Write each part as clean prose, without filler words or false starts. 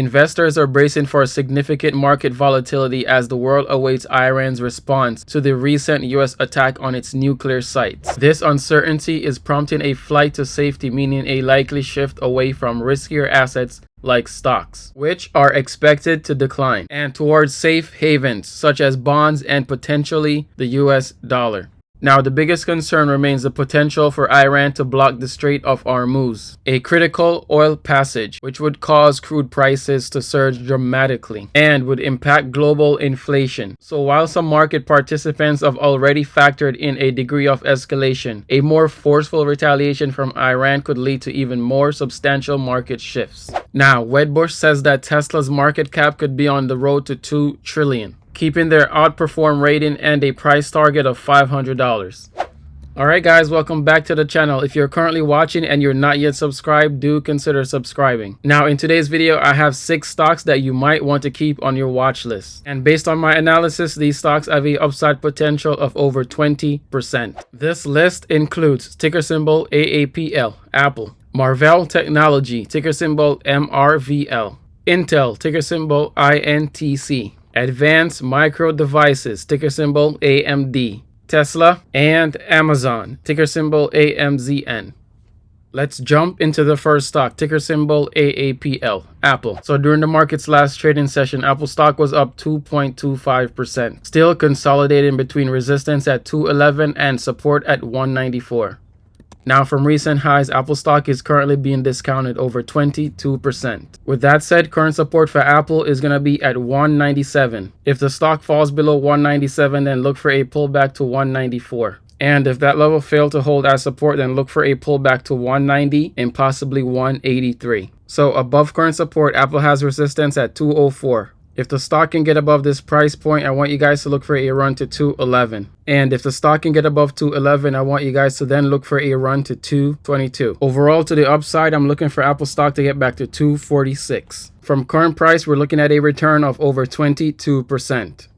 Investors are bracing for significant market volatility as the world awaits Iran's response to the recent US attack on its nuclear sites. This uncertainty is prompting a flight to safety, meaning a likely shift away from riskier assets like stocks, which are expected to decline, and towards safe havens such as bonds and potentially the US dollar. Now, the biggest concern remains the potential for Iran to block the Strait of Hormuz, a critical oil passage, which would cause crude prices to surge dramatically and would impact global inflation. So while some market participants have already factored in a degree of escalation, a more forceful retaliation from Iran could lead to even more substantial market shifts. Now, Wedbush says that Tesla's market cap could be on the road to $2 trillion. Keeping their outperform rating and a price target of $500. Alright guys, welcome back to the channel. If you're currently watching and you're not yet subscribed, do consider subscribing. Now in today's video, I have 6 stocks that you might want to keep on your watch list. And based on my analysis, these stocks have a upside potential of over 20%. This list includes ticker symbol AAPL, Apple, MRVL Technology, ticker symbol MRVL, Intel, ticker symbol INTC, Advanced Micro Devices, ticker symbol AMD, Tesla, and Amazon, ticker symbol AMZN. Let's jump into the first stock, ticker symbol AAPL, Apple. So during the market's last trading session, Apple stock was up 2.25%, still consolidating between resistance at 211 and support at 194. Now, from recent highs, Apple stock is currently being discounted over 22%. With that said, current support for Apple is going to be at 197. If the stock falls below 197, then look for a pullback to 194. And if that level failed to hold as support, then look for a pullback to 190 and possibly 183. So above current support, Apple has resistance at 204. If the stock can get above this price point, I want you guys to look for a run to 211. And if the stock can get above 211, I want you guys to then look for a run to 222. Overall, to the upside, I'm looking for Apple stock to get back to 246. From current price, we're looking at a return of over 22%.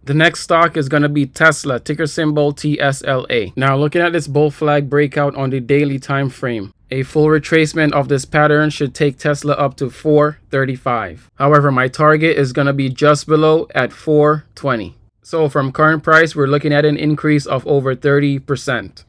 The next stock is going to be Tesla, ticker symbol TSLA. Now, looking at this bull flag breakout on the daily time frame, a full retracement of this pattern should take Tesla up to 435. However, my target is going to be just below at 420. So from current price, we're looking at an increase of over 30%.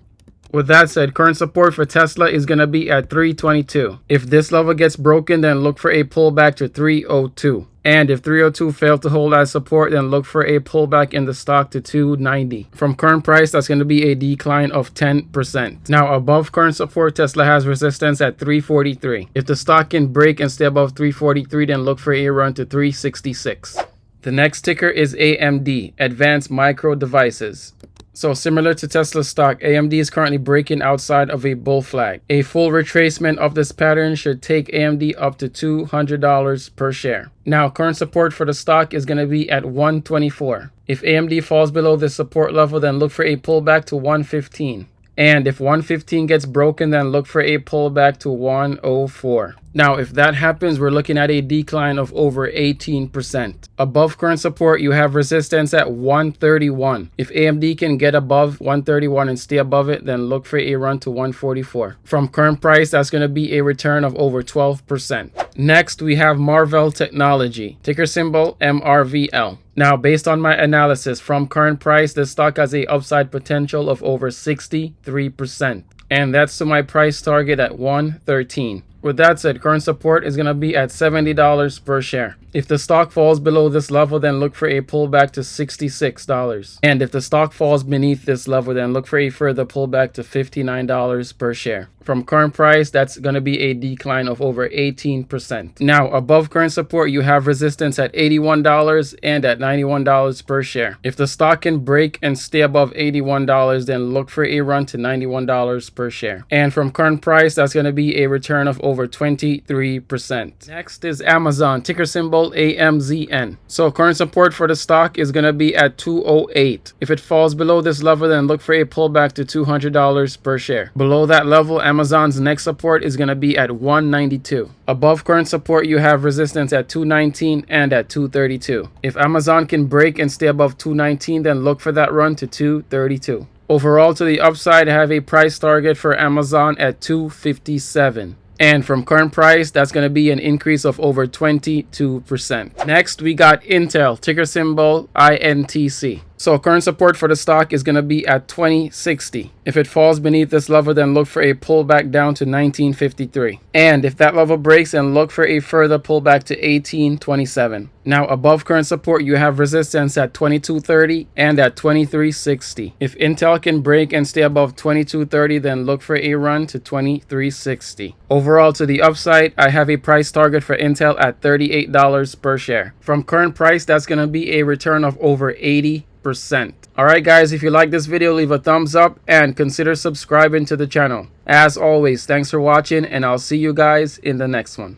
With that said, current support for Tesla is going to be at 322. If this level gets broken, then look for a pullback to 302. And if 302 failed to hold as support, then look for a pullback in the stock to 290. From current price, that's going to be a decline of 10%. Now, above current support, Tesla has resistance at 343. If the stock can break and stay above 343, then look for a run to 366. The next ticker is AMD, Advanced Micro Devices. So similar to Tesla stock, AMD is currently breaking outside of a bull flag. A full retracement of this pattern should take AMD up to $200 per share. Now, current support for the stock is going to be at 124. If AMD falls below this support level, then look for a pullback to 115. And if 115 gets broken, then look for a pullback to 104. Now, if that happens, we're looking at a decline of over 18%. Above current support, you have resistance at 131. If AMD can get above 131 and stay above it, then look for a run to 144. From current price, that's going to be a return of over 12%. Next, we have MRVL Technology, ticker symbol MRVL. Now, based on my analysis, from current price, this stock has a upside potential of over 63%. And that's to my price target at 113. With that said, current support is going to be at $70 per share. If the stock falls below this level, then look for a pullback to $66. And if the stock falls beneath this level, then look for a further pullback to $59 per share. From current price, that's going to be a decline of over 18%. Now, above current support, you have resistance at $81 and at $91 per share. If the stock can break and stay above $81, then look for a run to $91 per share. And from current price, that's going to be a return of over 23%. Next is Amazon, ticker symbol AMZN. So current support for the stock is going to be at 208. If it falls below this level, then look for a pullback to $200 per share. Below that level, Amazon's next support is going to be at 192. Above current support, you have resistance at 219 and at 232. If Amazon can break and stay above 219, then look for that run to 232. Overall, to the upside, I have a price target for Amazon at 257. And from current price, that's going to be an increase of over 22%. Next, we got Intel, ticker symbol INTC. So current support for the stock is going to be at 2060. If it falls beneath this level, then look for a pullback down to 1953. And if that level breaks, then look for a further pullback to 1827. Now above current support, you have resistance at 2230 and at 2360. If Intel can break and stay above 2230, then look for a run to 2360. Overall, to the upside, I have a price target for Intel at $38 per share. From current price, that's going to be a return of over 80%. Alright guys, if you like this video, leave a thumbs up and consider subscribing to the channel. As always, thanks for watching, and I'll see you guys in the next one.